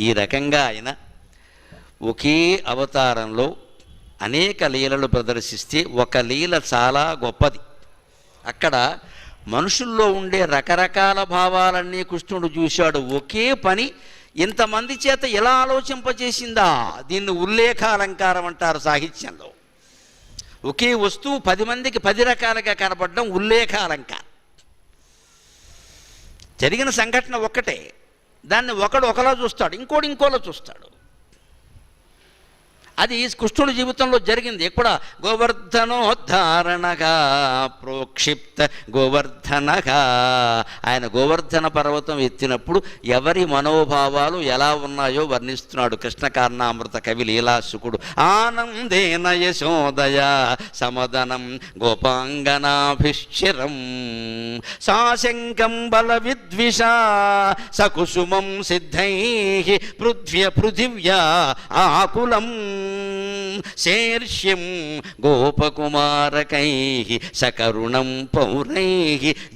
ఈ రకంగా ఆయన ఒకే అవతారంలో అనేక లీలలు ప్రదర్శిస్తే ఒక లీల చాలా గొప్పది. అక్కడ మనుషుల్లో ఉండే రకరకాల భావాలన్నీ కృష్ణుడు చూశాడు. ఒకే పని ఇంతమంది చేత ఎలా ఆలోచింపచేసిందా? దీన్ని ఉల్లేఖాలంకారం అంటారు సాహిత్యంలో. ఒకే వస్తువు 10 మందికి 10 రకాలుగా కనపడడం ఉల్లేఖాలంకారం. జరిగిన సంఘటన ఒక్కటే, దాన్ని ఒకడు ఒకలా చూస్తాడు, ఇంకోటి ఇంకోలా చూస్తాడు. అది కృష్ణుడి జీవితంలో జరిగింది. ఎక్కడ గోవర్ధనోద్ధారణగా ప్రోక్షిప్త గోవర్ధనగా, ఆయన గోవర్ధన పర్వతం ఎత్తినప్పుడు ఎవరి మనోభావాలు ఎలా ఉన్నాయో వర్ణిస్తున్నాడు కృష్ణకార్ణామృత కవి లీలాశుకుడు. ఆనందేన యశోదయ సమదనం గోపాంగనాభిశ్చిరం సాశంకం బల విద్విష సకుసుమం సిద్ధై పృథివ్యా ఆకులం శేర్ష్యం గోపకుమారకై సకరుణం పౌరై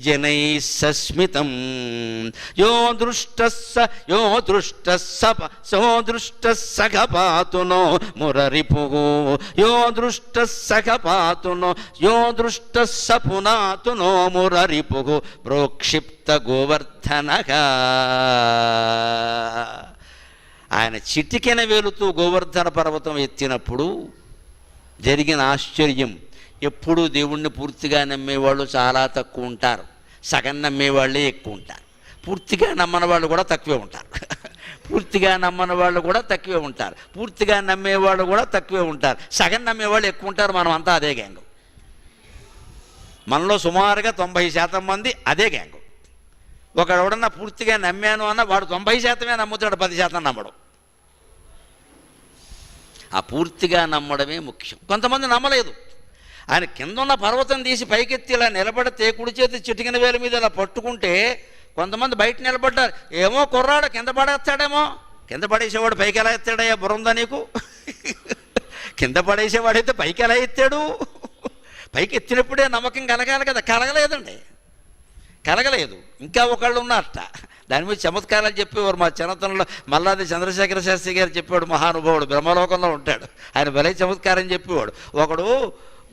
జనై సస్మితం యో దృష్ట సఖపాతునో మురరిపుగో యో దృష్ట సఖపాతునో యో దృష్ట సపునాతునో మురరిపుగో ప్రోక్షిప్త గోవర్ధనగా. ఆయన చిటికెన వేలుతూ గోవర్ధన పర్వతం ఎత్తినప్పుడు జరిగిన ఆశ్చర్యం. ఎప్పుడూ దేవుణ్ణి పూర్తిగా నమ్మేవాళ్ళు చాలా తక్కువ ఉంటారు, సగం నమ్మేవాళ్ళే ఎక్కువ ఉంటారు. పూర్తిగా నమ్మని వాళ్ళు కూడా తక్కువే ఉంటారు. పూర్తిగా నమ్మని వాళ్ళు కూడా తక్కువే ఉంటారు. పూర్తిగా నమ్మేవాళ్ళు కూడా తక్కువే ఉంటారు. సగం నమ్మేవాళ్ళు ఎక్కువ ఉంటారు. మనం అంతా అదే గ్యాంగు. మనలో సుమారుగా 90% మంది అదే గ్యాంగు. ఒకడు ఎవడన్నా పూర్తిగా నమ్మాను అన్న వాడు 90% నమ్ముతాడు, 10% నమ్మడు. ఆ పూర్తిగా నమ్మడమే ముఖ్యం. కొంతమంది నమ్మలేదు. ఆయన కింద ఉన్న పర్వతం తీసి పైకెత్తి ఇలా నిలబడితే కుడి చేతి చిటికిన వేల మీద ఇలా పట్టుకుంటే కొంతమంది బయట నిలబడ్డారు. ఏమో కుర్రాడు కింద పడేస్తాడేమో. కింద పడేసేవాడు పైకి ఎలా ఎత్తాడయ్యా? బుర్రందా నీకు? కింద పడేసేవాడైతే పైకి ఎలా ఎత్తాడు? పైకి ఎత్తినప్పుడే నమ్మకం కలగాలి కదా. కలగలేదండి, కలగలేదు. ఇంకా ఒకళ్ళు ఉన్నారట. దాని మీద చమత్కారాలు చెప్పేవారు మా చిన్నతనంలో. మల్లాది చంద్రశేఖర శాస్త్రి గారు చెప్పేవాడు, మహానుభావుడు, బ్రహ్మలోకంలో ఉంటాడు ఆయన. భలే చమత్కారం చెప్పేవాడు. ఒకడు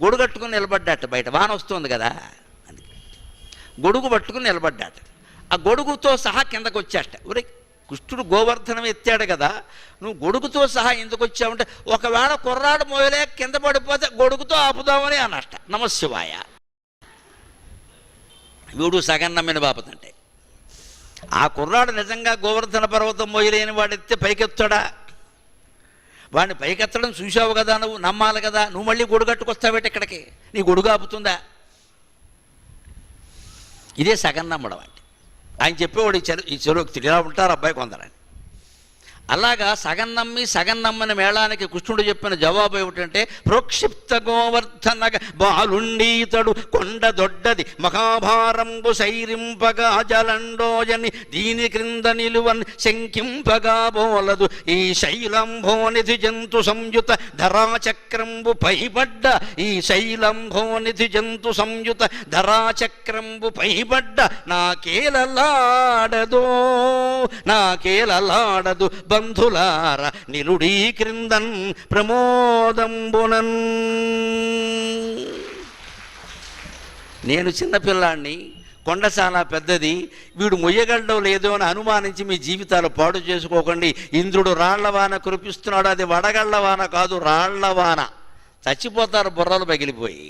గొడుగు కట్టుకుని నిలబడ్డాట బయట, వాన వస్తుంది కదా అని. గొడుగు పట్టుకుని నిలబడ్డాట. ఆ గొడుగుతో సహా కిందకు వచ్చాట. ఒరే కృష్ణుడు గోవర్ధనం ఎత్తాడు కదా, నువ్వు గొడుగుతో సహా ఎందుకు వచ్చావంటే, ఒకవేళ కుర్రాడు మోయలేక కింద పడిపోతే గొడుగుతో ఆపుదామని అన్నట్ట. నమశివాయ. వీడు సగం నమ్మిన బాపతంటే. ఆ కుర్రాడు నిజంగా గోవర్ధన పర్వతం మోయలేని వాడెత్తే పైకెత్తాడా? వాడిని పైకెత్తడం చూసావు కదా, నువ్వు నమ్మాలి కదా. నువ్వు మళ్ళీ గొడుగు కట్టుకొస్తావేట ఇక్కడికి? నీ గొడుగు ఆపుతుందా? ఇదే సగం నమ్మడం అంటే. ఆయన చెప్పేవాడు ఈ చెరువు ఇలా ఉంటారు అబ్బాయి కొందరని. అలాగా సగం నమ్మి సగం నమ్మని మేళానికి కృష్ణుడు చెప్పిన జవాబు ఏమిటంటే, ప్రోక్షిప్త గోవర్ధన బాలుండీతడు కొండ దొడ్డది మహాభారంబు సైరింపగా జలండోజని దీని క్రింద నిలువన్ శంకింపగా బోలదు ఈ శైలంభోనిధి జంతు సంయుత ధరాచక్రంబు పైబడ్డ ఈ శైలంభోనిధి జంతు సంయుత ధరాచక్రంబు పైబడ్డ నాకేలలాడదో నాకేలలాడదు బంధులార నిలుడీ క్రిందన్ ప్రమోదంబునన్. నేను చిన్నపిల్లాడిని, కొండ చాలా పెద్దది, వీడు మొయ్యగలడో లేదో అని అనుమానించి మీ జీవితాలు పాడు చేసుకోకండి. ఇంద్రుడు రాళ్లవాన కురిపిస్తున్నాడు. అది వడగళ్లవాన కాదు, రాళ్లవాన. చచ్చిపోతారు బుర్రలు పగిలిపోయి.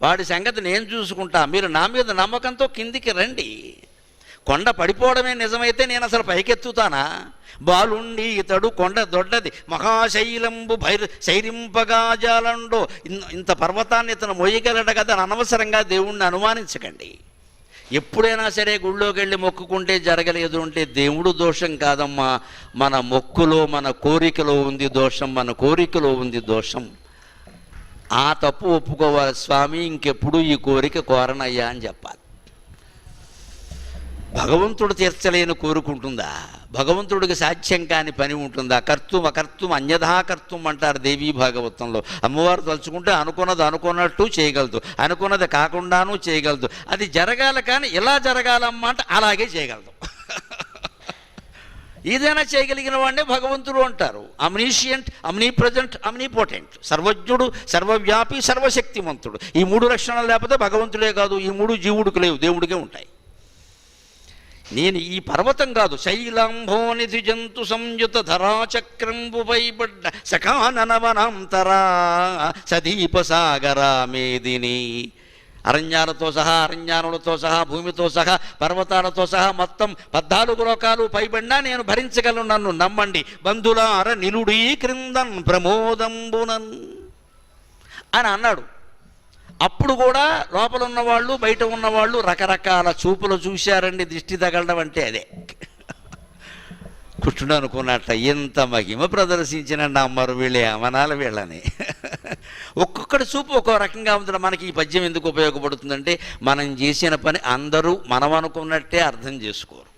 వాడి సంగతి నేను చూసుకుంటా. మీరు నా మీద నమ్మకంతో కిందికి రండి. కొండ పడిపోవడమే నిజమైతే నేను అసలు పైకెత్తుతానా? బాలుండి ఇతడు కొండ దొడ్డది మహాశైలంబు శైరింపగా జాలండో. ఇంత పర్వతాన్ని ఇతను మొయ్యగలడు కదా అని అనవసరంగా దేవుణ్ణి అనుమానించకండి. ఎప్పుడైనా సరే గుళ్ళోకి వెళ్ళి మొక్కుకుంటే జరగలేదు అంటే దేవుడు దోషం కాదమ్మా, మన మొక్కులో మన కోరికలో ఉంది దోషం. మన కోరికలో ఉంది దోషం. ఆ తప్పు ఒప్పుకోవాలి. స్వామి ఇంకెప్పుడు ఈ కోరిక కోరనయ్యా అని చెప్పాలి. భగవంతుడు తీర్చలేని కోరుకుంటుందా? భగవంతుడికి సాధ్యం కాని పని ఉంటుందా? కర్తుం అకర్తుం అన్యథా కర్తుం అంటారు దేవీ భాగవతంలో. అమ్మవారు తలుచుకుంటే అనుకున్నది అనుకున్నట్టు చేయగలదు, అనుకున్నది కాకుండానూ చేయగలదు. అది జరగాలి కానీ ఇలా జరగాలమ్మా అంటే అలాగే చేయగలదు. ఏదైనా చేయగలిగిన వాడినే భగవంతుడు అంటారు. అమ్నీషియంట్, అమ్నీ ప్రజెంట్, అమ్నీపోటెంట్, సర్వజ్ఞుడు, సర్వవ్యాపి, సర్వశక్తిమంతుడు. ఈ 3 లక్షణాలు లేకపోతే భగవంతుడే కాదు, ఈ 3 జీవుడికి లేవు, దేవుడికే ఉంటాయి. నేను ఈ పర్వతం కాదు, శైలాంభోనిధి జంతు సంయుత ధరాచక్రంబుపై పడ్డ సఖాననవనాంతరా సదీప సాగరా మేదిని. అరణ్యాలతో సహా, అరణ్యానులతో సహా, భూమితో సహా, పర్వతాలతో సహా మొత్తం 14 లోకాలు పైబడినా నేను భరించగలను, నన్ను నమ్మండి బంధులార నిలుడీ క్రిందన్ ప్రమోదంబునన్ అని అన్నాడు. అప్పుడు కూడా లోపల ఉన్నవాళ్ళు, బయట ఉన్నవాళ్ళు రకరకాల చూపులు చూశారండి. దిష్టి తగలడం అంటే అదే. కృష్ణుడు అనుకున్నట్ట, ఎంత మహిమ ప్రదర్శించిన నమ్మరు వీళ్ళే అమనాలు వీళ్ళని. ఒక్కొక్కటి చూపు ఒక్కో రకంగా ఉంటుంది. మనకి ఈ పద్యం ఎందుకు ఉపయోగపడుతుందంటే, మనం చేసిన పని అందరూ మనం అనుకున్నట్టే అర్థం చేసుకోరు,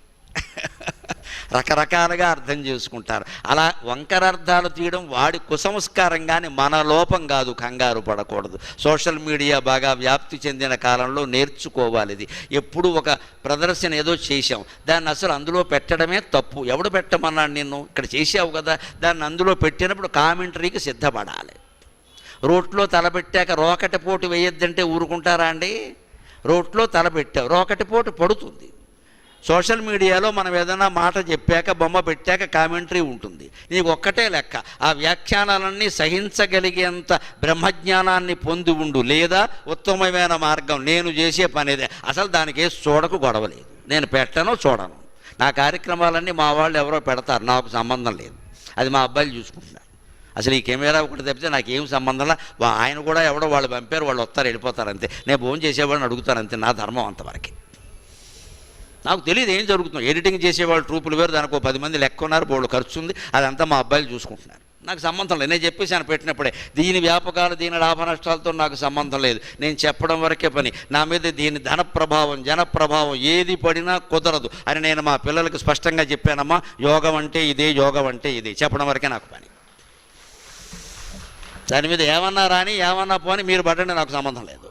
రకరకాలుగా అర్థం చేసుకుంటారు. అలా వంకరార్థాలు తీయడం వాడి కుసంస్కారం, కానీ మన లోపం కాదు. కంగారు పడకూడదు. సోషల్ మీడియా బాగా వ్యాప్తి చెందిన కాలంలో నేర్చుకోవాలి. ఇది ఎప్పుడు ఒక ప్రదర్శన ఏదో చేశాం, దాన్ని అసలు అందులో పెట్టడమే తప్పు. ఎవడు పెట్టమన్నాడు నిన్ను? ఇక్కడ చేసావు కదా, దాన్ని అందులో పెట్టినప్పుడు కామెంటరీకి సిద్ధపడాలి. రోట్లో తలపెట్టాక రోకటి పోటు వేయొద్దంటే ఊరుకుంటారా అండి? రోట్లో తలపెట్టావు, రోకటి పోటు పడుతుంది. సోషల్ మీడియాలో మనం ఏదైనా మాట చెప్పాక, బొమ్మ పెట్టాక కామెంటరీ ఉంటుంది. నీకు ఒక్కటే లెక్క, ఆ వ్యాఖ్యానాలన్నీ సహించగలిగేంత బ్రహ్మజ్ఞానాన్ని పొంది ఉండు, లేదా ఉత్తమమైన మార్గం. నేను చేసే పనిదే, అసలు దానికి చూడకు, గొడవలేదు. నేను పెట్టను, చూడను. నా కార్యక్రమాలన్నీ మా వాళ్ళు ఎవరో పెడతారు, నాకు సంబంధం లేదు. అది మా అబ్బాయిలు చూసుకుంటున్నారు. అసలు ఈ కెమెరా ఒకటి తప్పితే నాకేం సంబంధంలా. ఆయన కూడా ఎవడో వాళ్ళు పంపారు, వాళ్ళు వస్తారు, వెళ్ళిపోతారు అంతే. నేను ఫోన్ చేసేవాళ్ళని అడుగుతాను అంతే. నా ధర్మం అంతవరకు. నాకు తెలియదు ఏం జరుగుతుందో. ఎడిటింగ్ చేసేవాళ్ళు ట్రూపులు వేరు, దానికి 10 మంది లెక్క ఉన్నారు, బోళ్ళు ఖర్చు ఉంది, అదంతా మా అబ్బాయిలు చూసుకుంటున్నారు. నాకు సంబంధం లేదు. నేను చెప్పేసాను పెట్టినప్పుడే, దీని వ్యాపకాలు, దీని లాభ నష్టాలతో నాకు సంబంధం లేదు. నేను చెప్పడం వరకే పని. నా మీద దీని ధన ప్రభావం, జన ప్రభావం ఏది పడినా కుదరదు అని నేను మా పిల్లలకు స్పష్టంగా చెప్పానమ్మా. యోగం అంటే ఇదే, యోగం అంటే ఇదే చెప్పడం వరకే నాకు పని. దాని మీద ఏమన్నా రాని, ఏమన్నా పోని, మీరు పడండి, నాకు సంబంధం లేదు.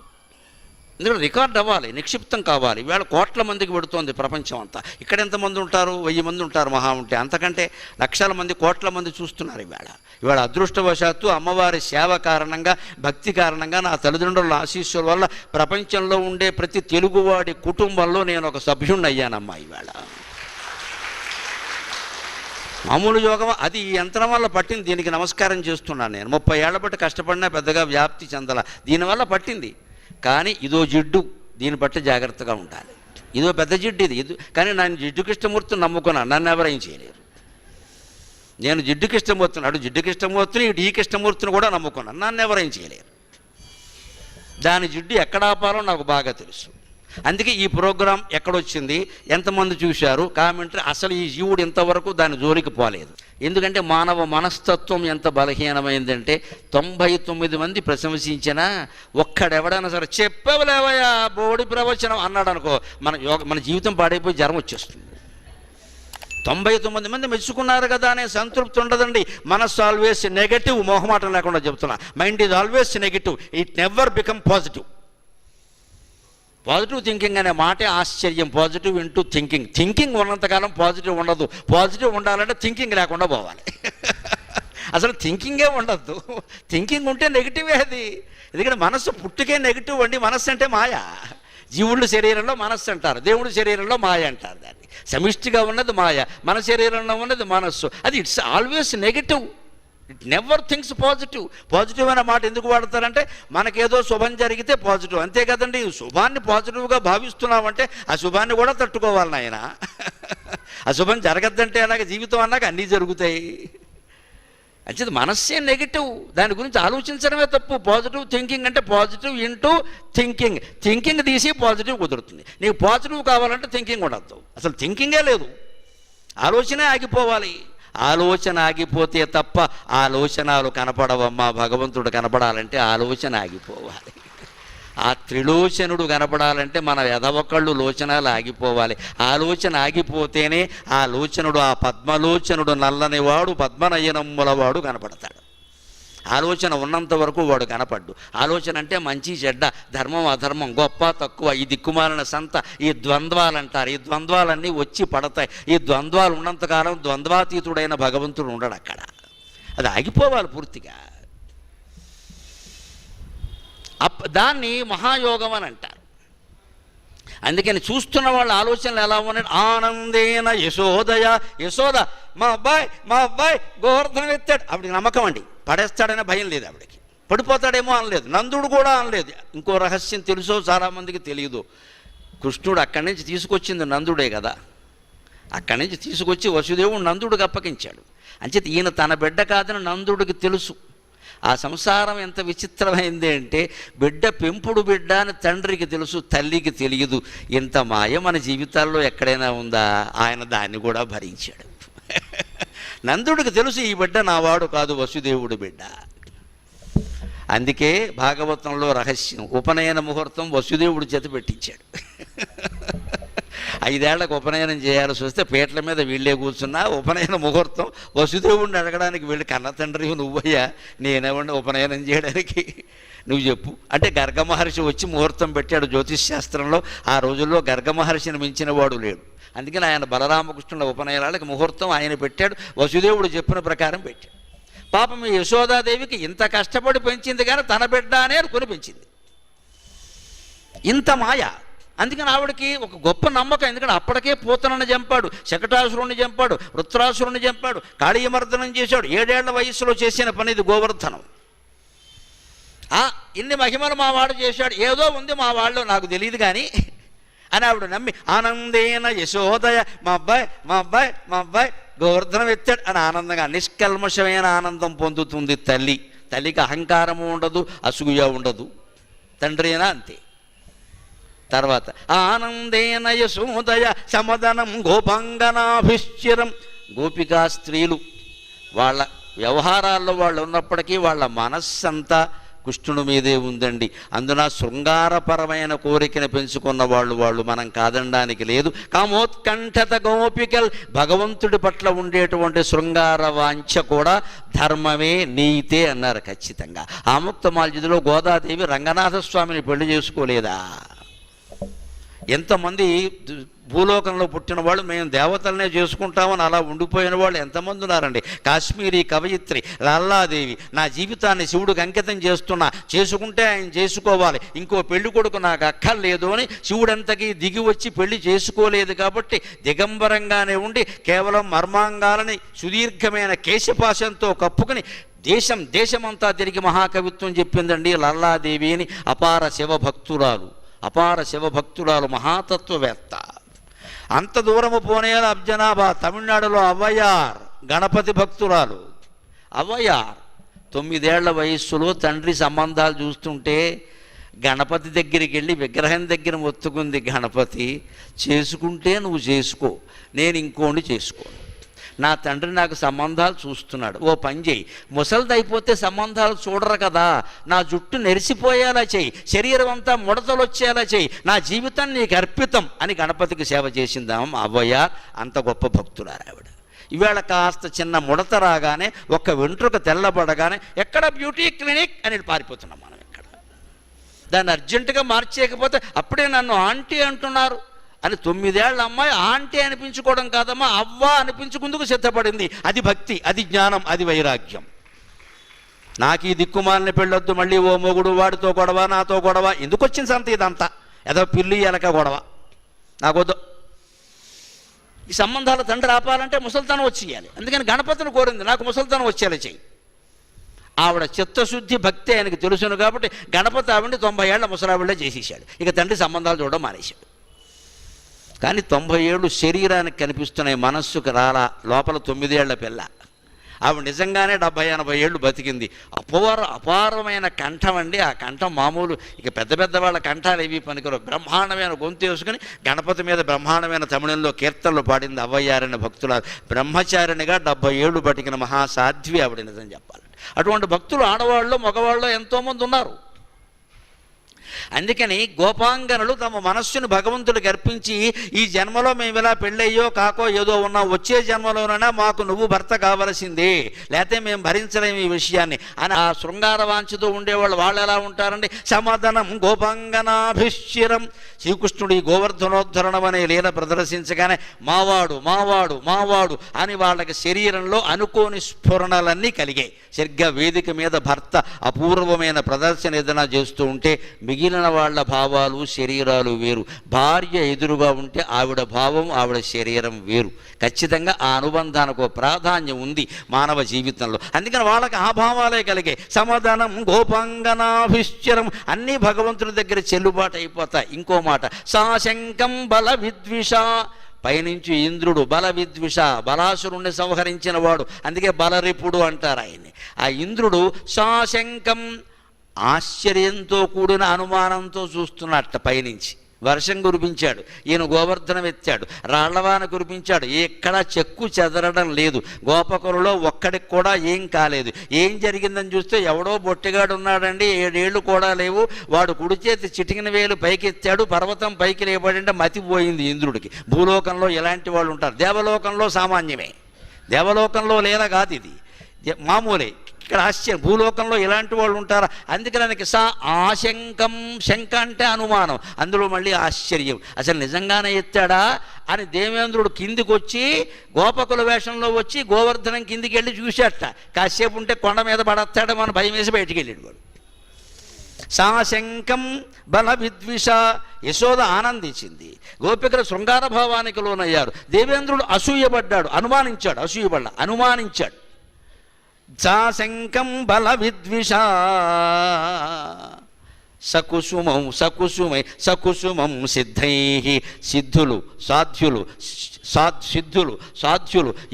ఎందుకంటే రికార్డ్ అవ్వాలి, నిక్షిప్తం కావాలి. ఇవాళ కోట్ల మందికి పెడుతోంది ప్రపంచం అంతా. ఇక్కడ ఎంతమంది ఉంటారు? 1000 మంది ఉంటారు మహా ఉంటే. అంతకంటే లక్షల మంది, కోట్ల మంది చూస్తున్నారు ఇవాళ అదృష్టవశాత్తు అమ్మవారి సేవ కారణంగా, భక్తి కారణంగా, నా తల్లిదండ్రుల ఆశీస్సుల వల్ల ప్రపంచంలో ఉండే ప్రతి తెలుగువాడి కుటుంబంలో నేను ఒక సభ్యుణ్ణి అయ్యానమ్మా. ఇవాళ మామూలు యోగం అది ఈ యంత్రం వల్ల పట్టింది. దీనికి నమస్కారం చేస్తున్నాను నేను. 30 ఏళ్ల బట్టి కష్టపడినా పెద్దగా వ్యాప్తి చెందల. దీనివల్ల పట్టింది. కానీ ఇదో జిడ్డు, దీన్ని బట్టి జాగ్రత్తగా ఉండాలి. ఇదో పెద్ద జిడ్డు ఇది. కానీ నేను జిడ్డు కృష్ణమూర్తిని నమ్ముకున్నాను, నన్ను ఎవరేం చేయలేరు. నేను జిడ్డు కృష్ణమూర్తిని, అటు జిడ్డు కృష్ణమూర్తిని, ఇటు ఈ కృష్ణమూర్తిని కూడా నమ్ముకున్నాను, నన్ను ఎవరేం చేయలేరు. దాని జిడ్డు ఎక్కడ ఆపాలో నాకు బాగా తెలుసు. అందుకే ఈ ప్రోగ్రాం ఎక్కడొచ్చింది, ఎంతమంది చూశారు, కామెంటరీ, అసలు ఈ జీవుడు ఇంతవరకు దాని జోలికి పోలేదు. ఎందుకంటే మానవ మనస్తత్వం ఎంత బలహీనమైందంటే 99 మంది ప్రశంసించినా ఒక్కడెవడైనా సరే చెప్పవలేవయా బోడి ప్రవచనం అన్నాడు అనుకో, మన జీవితం పాడైపోయి జ్వరం వచ్చేస్తుంది. 99 మంది మెచ్చుకున్నారు కదా అనే సంతృప్తి ఉండదండి. మనస్సు ఆల్వేస్ నెగటివ్. మొహమాటం లేకుండా చెప్తున్నా, mind is always negative. It never become positive. Positive thinking అనే మాటే ఆశ్చర్యం. Positive into thinking. థింకింగ్ ఉన్నంతకాలం పాజిటివ్ ఉండదు. పాజిటివ్ ఉండాలంటే థింకింగ్ లేకుండా పోవాలి. అసలు థింకింగే ఉండద్దు. థింకింగ్ ఉంటే నెగిటివే అది. ఎందుకంటే మనస్సు పుట్టుకే నెగిటివ్ అండి. మనస్సు అంటే మాయ. జీవుడు శరీరంలో మనస్సు అంటారు, దేవుడి శరీరంలో మాయ అంటారు. దాన్ని సమిష్టిగా ఉన్నది మాయ, మన శరీరంలో ఉన్నది మనస్సు. అది it's always negative. It never thinks positive. Positive అనే మాట ఎందుకు వాడతారంటే మనకేదో శుభం జరిగితే పాజిటివ్, అంతే కదండి. శుభాన్ని పాజిటివ్గా భావిస్తున్నామంటే ఆ శుభాన్ని కూడా తట్టుకోవాలి నాయన. అశుభం జరగద్దంటే అలాగే జీవితం అన్నాక అన్నీ జరుగుతాయి. అంటే మనస్సే నెగిటివ్, దాని గురించి ఆలోచించడమే తప్పు. పాజిటివ్ థింకింగ్ అంటే పాజిటివ్ ఇంటూ థింకింగ్. థింకింగ్ తీసి పాజిటివ్ కుదురుతుంది. నీకు పాజిటివ్ కావాలంటే థింకింగ్ ఉండద్దు. అసలు థింకింగే లేదు, ఆలోచనే ఆగిపోవాలి. ఆలోచన ఆగిపోతే తప్ప ఆలోచనలు కనపడవమ్మా. భగవంతుడు కనపడాలంటే ఆలోచన ఆగిపోవాలి. ఆ త్రిలోచనుడు కనపడాలంటే మన ఎదవకళ్ళు లోచనలు ఆగిపోవాలి. ఆలోచన ఆగిపోతేనే ఆ లోచనుడు, ఆ పద్మలోచనుడు, నల్లని వాడు, పద్మనయనముల వాడు కనపడతాడు. ఆలోచన ఉన్నంత వరకు వాడు కనపడ్డు. ఆలోచన అంటే మంచి చెడ్డ, ధర్మం అధర్మం, గొప్ప తక్కువ, ఈ దిక్కుమాలిన సంత, ఈ ద్వంద్వాలు అంటారు. ఈ ద్వంద్వాలన్నీ వచ్చి పడతాయి. ఈ ద్వంద్వాలు ఉన్నంతకాలం ద్వంద్వాతీతుడైన భగవంతుడు ఉండడు అక్కడ. అది ఆగిపోవాలి పూర్తిగా. దాన్ని మహాయోగం అని అంటారు. అందుకని చూస్తున్న వాళ్ళ ఆలోచనలు ఎలా ఉన్నాయి? ఆనందేన యశోదయ, యశోద మా అబ్బాయి గోవర్ధనం ఎత్తాడు. ఆవిడికి నమ్మకం అండి, పడేస్తాడనే భయం లేదు ఆవిడకి. పడిపోతాడేమో అనలేదు. నందుడు కూడా అనలేదు. ఇంకో రహస్యం తెలుసో చాలామందికి తెలియదు. కృష్ణుడు అక్కడి నుంచి తీసుకొచ్చింది నందుడే కదా. అక్కడి నుంచి తీసుకొచ్చి వసుదేవుడు నందుడికి అప్పగించాడు. అంచేత ఈయన తన బిడ్డ కాదని నందుడికి తెలుసు. ఆ సంసారం ఎంత విచిత్రమైంది అంటే, బిడ్డ పెంపుడు బిడ్డ అని తండ్రికి తెలుసు, తల్లికి తెలియదు. ఇంత మాయ మన జీవితాల్లో ఎక్కడైనా ఉందా? ఆయన దాన్ని కూడా భరించాడు. నందుడికి తెలుసు ఈ బిడ్డ నావాడు కాదు, వసుదేవుడు బిడ్డ. అందుకే భాగవతంలో రహస్యం, ఉపనయన ముహూర్తం వసుదేవుడి చేత పెట్టించాడు. 5 ఏళ్లకు ఉపనయనం చేయాల్సి వస్తే పీటల మీద వీళ్ళే కూర్చున్నా, ఉపనయన ముహూర్తం వసుదేవుడిని అడగడానికి వెళ్ళి, కన్న తండ్రి నువ్వయ్యా, నేనేమండి ఉపనయనం చేయడానికి, నువ్వు చెప్పు అంటే గర్గ మహర్షి వచ్చి ముహూర్తం పెట్టాడు. జ్యోతిష్ శాస్త్రంలో ఆ రోజుల్లో గర్గ మహర్షిని మించిన వాడు లేడు. అందుకని ఆయన బలరామకృష్ణుల ఉపనయనాలకు ముహూర్తం ఆయన పెట్టాడు. వసుదేవుడు చెప్పిన ప్రకారం పెట్టాడు. పాపం ఈ యశోదాదేవికి ఇంత కష్టపడి పెంచింది కానీ తన బిడ్డ అనే కొని పెంచింది. ఇంత మాయ. అందుకని ఆవిడకి ఒక గొప్ప నమ్మకం. ఎందుకంటే అప్పటికే పూతనని చంపాడు, శకటాసురుణ్ణి చంపాడు, వృత్రాసురుణ్ణి చంపాడు, కాళీయమర్దనం చేశాడు. 7 ఏళ్ల వయస్సులో చేసిన పని ఇది గోవర్ధనం. ఇన్ని మహిమలు మా వాడు చేశాడు, ఏదో ఉంది మా వాళ్ళు నాకు తెలియదు కానీ అని ఆవిడ నమ్మి, ఆనందేన యశోదయ మా అబ్బాయి గోవర్ధనం ఎత్తాడు అని ఆనందంగా, నిష్కల్మషమైన ఆనందం పొందుతుంది తల్లి. తల్లికి అహంకారము ఉండదు, అసూయ ఉండదు. తండ్రి అయినా అంతే. తర్వాత ఆనందేన యశోదయ సమదనం గోపాంగనాభిశ్చిరం. గోపికా స్త్రీలు వాళ్ళ వ్యవహారాల్లో వాళ్ళు ఉన్నప్పటికీ వాళ్ళ మనస్సంతా కృష్ణుడి మీదే ఉందండి. అందున శృంగారపరమైన కోరికను పెంచుకున్న వాళ్ళు మనం కాదనడానికి లేదు. కామోత్కంఠత గోపికల్, భగవంతుడి పట్ల ఉండేటువంటి శృంగార వాంఛ కూడా ధర్మమే, నీతే అన్నారు ఖచ్చితంగా. ఆముక్తమాల్యదిలో గోదాదేవి రంగనాథస్వామిని పెళ్లి చేసుకోలేదా? ఎంతమంది భూలోకంలో పుట్టిన వాళ్ళు మేము దేవతలనే చేసుకుంటామని అలా ఉండిపోయిన వాళ్ళు ఎంతమంది ఉన్నారండి. కాశ్మీరీ కవయిత్రి లల్లాదేవి, నా జీవితాన్ని శివుడికి అంకితం చేస్తున్నా, చేసుకుంటే ఆయన చేసుకోవాలి, ఇంకో పెళ్లి కొడుకు నాకు అక్కర్లేదు అని శివుడంతకీ దిగి వచ్చి పెళ్లి చేసుకోలేదు. కాబట్టి దిగంబరంగానే ఉండి కేవలం మర్మాంగాలని సుదీర్ఘమైన కేశపాశంతో కప్పుకుని దేశమంతా తిరిగి మహాకవిత్వం చెప్పిందండి లల్లాదేవి అని. అపార శివభక్తురాలు, మహాతత్వవేత్త. అంత దూరము పోనేల అబ్జనాభా, తమిళనాడులో అవ్వయార్ గణపతి భక్తురాలు. అవ్వయార్ 9 ఏళ్ల వయస్సులో తండ్రి సంబంధాలు చూస్తుంటే గణపతి దగ్గరికి వెళ్ళి విగ్రహం దగ్గర మొత్తుకుంది. గణపతి, చేసుకుంటే నువ్వు చేసుకో, నేను ఇంకోని చేసుకోను. నా తండ్రి నాకు సంబంధాలు చూస్తున్నాడు, ఓ పని చేయి, ముసలిదైపోతే సంబంధాలు చూడరు కదా, నా జుట్టు నెరిసిపోయేలా చేయి, శరీరం అంతా ముడతలు వచ్చేలా చేయి, నా జీవితం నీకు అర్పితం అని గణపతికి సేవ చేసిందాం అవ్వయ్య. అంత గొప్ప భక్తులారు ఆవిడ. ఇవాళ కాస్త చిన్న ముడత రాగానే, ఒక్క వెంట్రుక తెల్లబడగానే ఎక్కడ బ్యూటీ క్లినిక్ అని పారిపోతున్నాం మనం. ఇక్కడ దాన్ని అర్జెంటుగా మార్చేయకపోతే అప్పుడే నన్ను ఆంటీ అంటున్నారు అని 9 ఏళ్ల అమ్మాయి ఆంటీ అనిపించుకోవడం కాదమ్మా, అవ్వ అనిపించుకుందుకు సిద్ధపడింది. అది భక్తి, అది జ్ఞానం, అది వైరాగ్యం. నాకు ఈ దిక్కుమాలిన పెళ్ళొద్దు, మళ్ళీ ఓ మొగుడు వాడితో గొడవ, నాతో గొడవ, ఎందుకు వచ్చింది సంత ఇదంతా? ఏదో పిల్లి ఎలక గొడవ నాకొద్దు. ఈ సంబంధాల తండ్రి ఆపాలంటే ముసలితనం వచ్చేయాలి. అందుకని గణపతిని కోరింది, నాకు ముసలితనం వచ్చేలా చెయ్యి. ఆవిడ చిత్తశుద్ధి భక్తి ఆయనకు తెలుసును కాబట్టి గణపతి ఆవిడని 90 ఏళ్ల ముసలావిళ్ళే చేసేసాడు. ఇక తండ్రి సంబంధాలు చూడడం మానేశాడు. కానీ 90 ఏళ్ళు శరీరానికి కనిపిస్తున్నాయి, మనస్సుకు రాలా. లోపల 9 ఏళ్ల పిల్ల. ఆవిడ నిజంగానే 70-80 ఏళ్ళు బతికింది. అపారమైన కంఠం అండి. ఆ కంఠం మామూలు, ఇక పెద్ద వాళ్ళ కంఠాలు ఏవి పనికిరు. బ్రహ్మాండమైన గొంతు వేసుకుని గణపతి మీద బ్రహ్మాండమైన తమిళంలో కీర్తనలు పాడింది అవ్వయ్యారని భక్తుల. బ్రహ్మచారిణిగా 70 ఏళ్ళు బతికిన మహాసాధ్వి ఆవిడ నిజం చెప్పాలంటే. అటువంటి భక్తులు ఆడవాళ్ళు మగవాళ్ళు ఎంతోమంది ఉన్నారు. అందుకని గోపాంగనలు తమ మనస్సును భగవంతుడికి అర్పించి, ఈ జన్మలో మేము ఇలా పెళ్ళయ్యో కాకో ఏదో ఉన్నాం, వచ్చే జన్మలోనైనా మాకు నువ్వు భర్త కావలసిందే, లేకపోతే మేము భరించలేము ఈ విషయాన్ని అని ఆ శృంగార వాంఛతో ఉండేవాళ్ళు. వాళ్ళు ఎలా ఉంటారండి? సమాధానం గోపాంగనాభిశ్చిరం. శ్రీకృష్ణుడు ఈ గోవర్ధనోద్ధరణం అనే లీల ప్రదర్శించగానే మావాడు మావాడు మావాడు అని వాళ్ళకి శరీరంలో అనుకోని స్ఫురణలన్నీ కలిగాయి. సరిగ్గా వేదిక మీద భర్త అపూర్వమైన ప్రదర్శన ఏదైనా చేస్తూ ఉంటే మిగిలిన వాళ్ళ భావాలు శరీరాలు వేరు. భార్య ఎదురుగా ఉంటే ఆవిడ భావం ఆవిడ శరీరం వేరు. ఖచ్చితంగా ఆ అనుబంధానికి ప్రాధాన్యం ఉంది మానవ జీవితంలో. అందుకని వాళ్ళకి ఆ భావాలే కలిగాయి. సమాధానం గోపాంగనాభిశ్చరం. అన్నీ భగవంతుడి దగ్గర చెల్లుబాటు అయిపోతాయి. ఇంకో మాట సాశంకం బల విద్విష. పైనుంచి ఇంద్రుడు బల విద్విష, బలాసురుణ్ణి సంహరించిన వాడు, అందుకే బలరిపుడు అంటారు ఆయన్ని. ఆ ఇంద్రుడు సాశంకం, ఆశ్చర్యంతో కూడిన అనుమానంతో చూస్తున్నట్ట పైనుంచి. వర్షం కురిపించాడు, ఈయన గోవర్ధనం ఎత్తాడు, రాళ్లవాన కురిపించాడు, ఎక్కడా చెక్కు చెదరడం లేదు. గోపకులలో ఒక్కడికి కూడా ఏం కాలేదు. ఏం జరిగిందని చూస్తే ఎవడో బొట్టిగాడు ఉన్నాడండి, 7 ఏళ్ళు కూడా లేవు, వాడు కుడి చేతి చిటికిన వేలు పైకెత్తాడు, పర్వతం పైకి లేబడింటే మతిపోయింది ఇంద్రుడికి. భూలోకంలో ఎలాంటి వాళ్ళు ఉంటారు? దేవలోకంలో సామాన్యమే, దేవలోకంలో లీల కాదు ఇది, మామూలే. ఇక్కడ ఆశ్చర్యం, భూలోకంలో ఇలాంటి వాళ్ళు ఉంటారా? అందుకని సా ఆశంకం, శంక అంటే అనుమానం, అందులో మళ్ళీ ఆశ్చర్యం. అసలు నిజంగానే ఎత్తాడా అని దేవేంద్రుడు కిందికి వచ్చి గోపకుల వేషంలో వచ్చి గోవర్ధనం కిందికి వెళ్ళి చూసేట. కాసేపు ఉంటే కొండ మీద పడతాడో మన భయం వేసి బయటికి వెళ్ళాడు వాడు. సాశంకం బల విద్విష. యశోద ఆనందించింది, గోపికల శృంగార భావానికి లోనయ్యారు. దేవేంద్రుడు అసూయపడ్డాడు, అనుమానించాడు. సాశంకం బల విద్విష సకుసుమం సిద్ధై. సిద్ధులు సాధ్యులు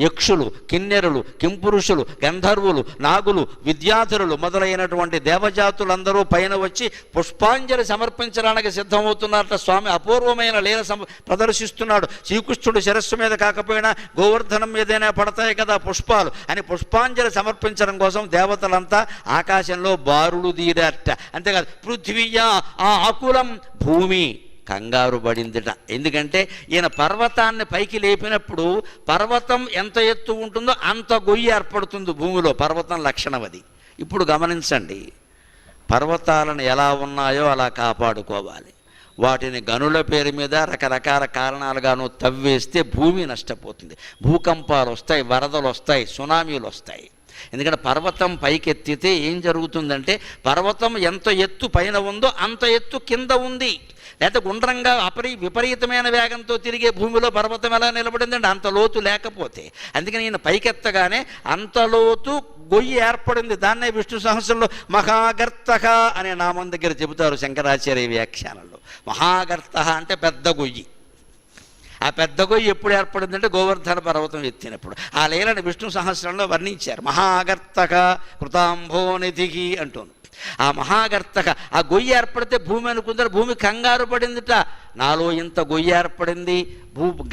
యక్షులు కిన్నెరులు కింపురుషులు గంధర్వులు నాగులు విద్యాధరులు మొదలైనటువంటి దేవజాతులందరూ పైన వచ్చి పుష్పాంజలి సమర్పించడానికి సిద్ధమవుతున్నారట. స్వామి అపూర్వమైన లీల ప్రదర్శిస్తున్నాడు. శ్రీకృష్ణుడు శిరస్సు మీద కాకపోయినా గోవర్ధనం మీదైనా పడతాయి కదా పుష్పాలు అని పుష్పాంజలి సమర్పించడం కోసం దేవతలంతా ఆకాశంలో బారులు తీరారట. అంతేకాదు పృథ్వీయా ఆ ఆకులం భూమి కంగారు పడిందిట. ఎందుకంటే ఈయన పర్వతాన్ని పైకి లేపినప్పుడు పర్వతం ఎంత ఎత్తు ఉంటుందో అంత గొయ్యి ఏర్పడుతుంది భూమిలో. పర్వతం లక్షణం అది. ఇప్పుడు గమనించండి, పర్వతాలను ఎలా ఉన్నాయో అలా కాపాడుకోవాలి. వాటిని గనుల పేరు మీద రకరకాల కారణాలుగాను తవ్వేస్తే భూమి నష్టపోతుంది. భూకంపాలు వస్తాయి, వరదలు వస్తాయి, సునామీలు వస్తాయి. ఎందుకంటే పర్వతం పైకెత్తితే ఏం జరుగుతుందంటే పర్వతం ఎంత ఎత్తు పైన ఉందో అంత ఎత్తు కింద ఉంది. లేకపోతే గుండ్రంగా విపరీతమైన వేగంతో తిరిగే భూమిలో పర్వతం ఎలా నిలబడిందండి? అంత లోతు లేకపోతే. అందుకని ఈయన పైకెత్తగానే అంత లోతు గొయ్యి ఏర్పడింది. దాన్నే విష్ణు సహస్రంలో మహాగర్తః అనే నామం దగ్గర చెబుతారు శంకరాచార్య వ్యాఖ్యానంలో. మహాగర్తః అంటే పెద్ద గొయ్యి. ఆ పెద్ద గొయ్యి ఎప్పుడు ఏర్పడిందంటే గోవర్ధన పర్వతం ఎత్తినప్పుడు. ఆ లీలను విష్ణు సహస్రంలో వర్ణించారు. మహాగర్తక కృతాంభోనిధికి అంటూను. ఆ మహాగర్తక ఆ గొయ్యి ఏర్పడితే భూమి అనుకుంటారు, భూమి కంగారు పడిందిట. నాలో ఇంత గొయ్యి ఏర్పడింది,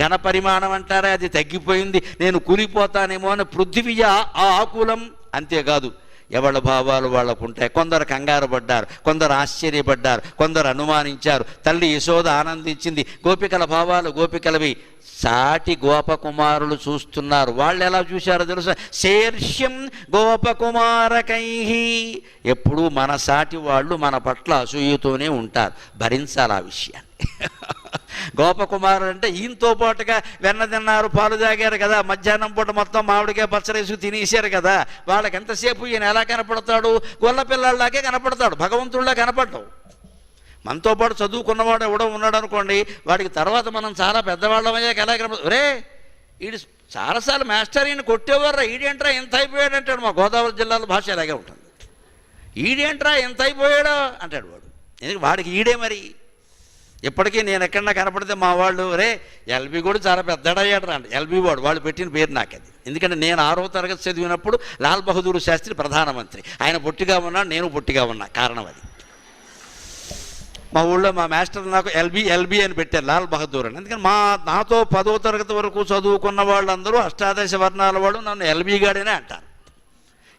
ఘన పరిమాణం అంటారా అది తగ్గిపోయింది, నేను కూలిపోతానేమో అని పృథ్వీయ ఆ ఆకులం. అంతేకాదు ఎవళ్ళ భావాలు వాళ్ళకు ఉంటాయి. కొందరు కంగారు పడ్డారు, కొందరు ఆశ్చర్యపడ్డారు, కొందరు అనుమానించారు. తల్లి యశోద ఆనందించింది. గోపికల భావాలు గోపికలవి. సాటి గోపకుమారులు చూస్తున్నారు. వాళ్ళు ఎలా చూశారో తెలుసా? శీర్ష్యం గోపకుమారకై. ఎప్పుడూ మన సాటి వాళ్ళు మన పట్ల అసూయతోనే ఉంటారు. భరించాలి ఆ విషయాన్ని. గోపకుమారుడు అంటే ఈయనతో పాటుగా వెన్న తిన్నారు, పాలు తాగారు కదా, మధ్యాహ్నం పూట మొత్తం మామిడికాయ పచ్చరేసు తినేసారు కదా, వాళ్ళకి ఎంతసేపు ఈయన ఎలా కనపడతాడు? గొల్ల పిల్లల్లాగే కనపడతాడు, భగవంతుడిలా కనపడతావు. మనతో పాటు చదువుకున్నవాడు ఎవడో ఉన్నాడు అనుకోండి, వాడికి తర్వాత మనం చాలా పెద్దవాళ్ళమయ్యాక ఎలా కనపడతాడు? రే ఈడు చాలాసార్లు మాస్టర్ ఈయన కొట్టేవారా, ఈడేంట్రా ఎంత అయిపోయాడు అంటాడు. మా గోదావరి జిల్లాలో భాష అలాగే ఉంటుంది. ఈడేంట్రా ఎంత అయిపోయాడో అంటాడు వాడు. ఎందుకంటే వాడికి ఈడే మరి. ఇప్పటికీ నేను ఎక్కడన్నా కనపడితే మా వాళ్ళు రే ఎల్బీ కూడా చాలా పెద్దడయ్యాడు రా అంటే ఎల్బీ వాడు, వాళ్ళు పెట్టిన పేరు నాకు అది. ఎందుకంటే నేను 6వ తరగతి చదివినప్పుడు లాల్ బహదూర్ శాస్త్రి ప్రధానమంత్రి, ఆయన పొట్టిగా ఉన్నాడు, నేను పొట్టిగా ఉన్నా. కారణం అది. మా ఊళ్ళో మా మాస్టర్ నాకు ఎల్బీ అని పెట్టారు, లాల్ బహదూర్ అని. అందుకని నాతో 10వ తరగతి వరకు చదువుకున్న వాళ్ళందరూ అష్టాదశ వర్ణాల వాడు నన్ను ఎల్బీ గాడనే అంటారు.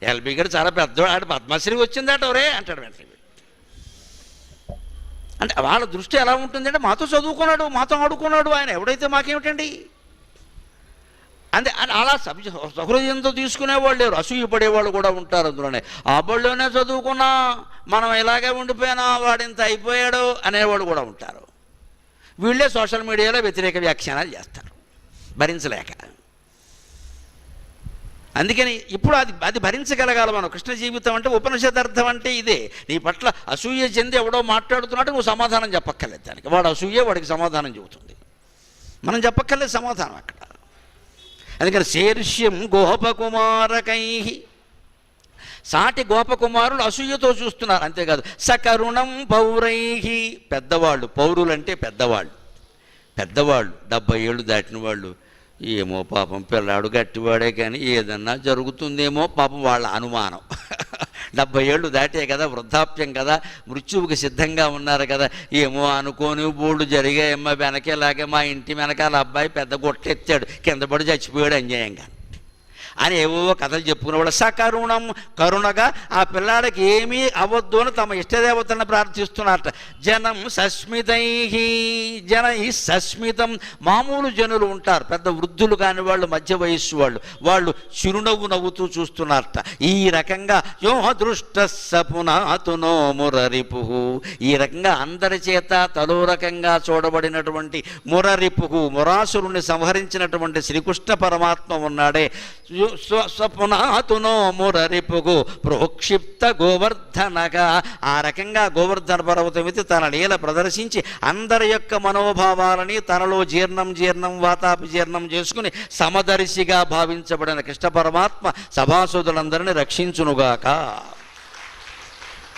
ఎల్బీ గారు చాలా పెద్దవాడు, ఆడు పద్మశ్రీ వచ్చిందట రే అంటాడు వెంటనే. అంటే వాళ్ళ దృష్టి ఎలా ఉంటుందంటే మాతో చదువుకున్నాడు, మాతో ఆడుకున్నాడు, ఆయన ఎవడైతే మాకేమిటండి అంతే. అలా సహృదయంతో తీసుకునేవాళ్ళు లేరు, అసూయ పడేవాళ్ళు కూడా ఉంటారు అందులోనే. ఆ బళ్ళోనే చదువుకున్నా మనం ఇలాగే ఉండిపోయినా వాడింత అయిపోయాడు అనేవాళ్ళు కూడా ఉంటారు. వీళ్ళే సోషల్ మీడియాలో వ్యతిరేక వ్యాఖ్యానాలు చేస్తారు భరించలేక. అందుకని ఇప్పుడు అది భరించగలగాలి మనం. కృష్ణ జీవితం అంటే ఉపనిషదర్థం అంటే ఇదే. నీ పట్ల అసూయ చెంది ఎవడో మాట్లాడుతున్నట్టు నువ్వు సమాధానం చెప్పక్కర్లేదు దానికి. వాడు అసూయ, వాడికి సమాధానం చెబుతుంది, మనం చెప్పక్కర్లేదు సమాధానం అక్కడ. అందుకని శీర్ష్యం గోపకుమారకై, సాటి గోపకుమారులు అసూయతో చూస్తున్నారు, అంతేకాదు సకరుణం పౌరై, పెద్దవాళ్ళు, పౌరులు అంటే పెద్దవాళ్ళు, 70 ఏళ్ళు దాటిన వాళ్ళు, ఏమో పాపం పిల్లాడు గట్టివాడే కానీ ఏదన్నా జరుగుతుందేమో పాపం వాళ్ళ అనుమానం. 70 ఏళ్ళు దాటే కదా, వృద్ధాప్యం కదా, మృత్యువుకి సిద్ధంగా ఉన్నారు కదా, ఏమో అనుకోని బోళ్ళు జరిగాయమ్మ వెనకేలాగే మా ఇంటి వెనకాల అబ్బాయి పెద్ద గొట్టెత్తాడు, కింద పడి చచ్చిపోయాడు అన్యాయంగా అని ఏవో కథలు చెప్పుకునేవాళ్ళు. సకరుణం, కరుణగా ఆ పిల్లాడికి ఏమీ అవ్వద్దు అని తమ ఇష్టదేవతలను ప్రార్థిస్తున్నారట. జనం సస్మితై, సస్మితం, మామూలు జనులు ఉంటారు, పెద్ద వృద్ధులు కాని వాళ్ళు, మధ్య వయస్సు వాళ్ళు చిరునవ్వు నవ్వుతూ చూస్తున్నారట. ఈ రకంగా యో దృష్ట సపునాతునో మురరిపు, ఈ రకంగా అందరి చేత తలో రకంగా చూడబడినటువంటి మురరిపు, మురాసురుని సంహరించినటువంటి శ్రీకృష్ణ పరమాత్మ ఉన్నాడే, స్వపునాతునో మురరిపుగు ప్రోక్షిప్త గోవర్ధనగా, ఆ రకంగా గోవర్ధన పర్వతం ఎత్తి తన లీల ప్రదర్శించి అందరి యొక్క మనోభావాలని తనలో జీర్ణం వాతాపి జీర్ణం చేసుకుని సమదర్శిగా భావించబడిన కృష్ణ పరమాత్మ సభాసదులందరినీ రక్షించునుగాక.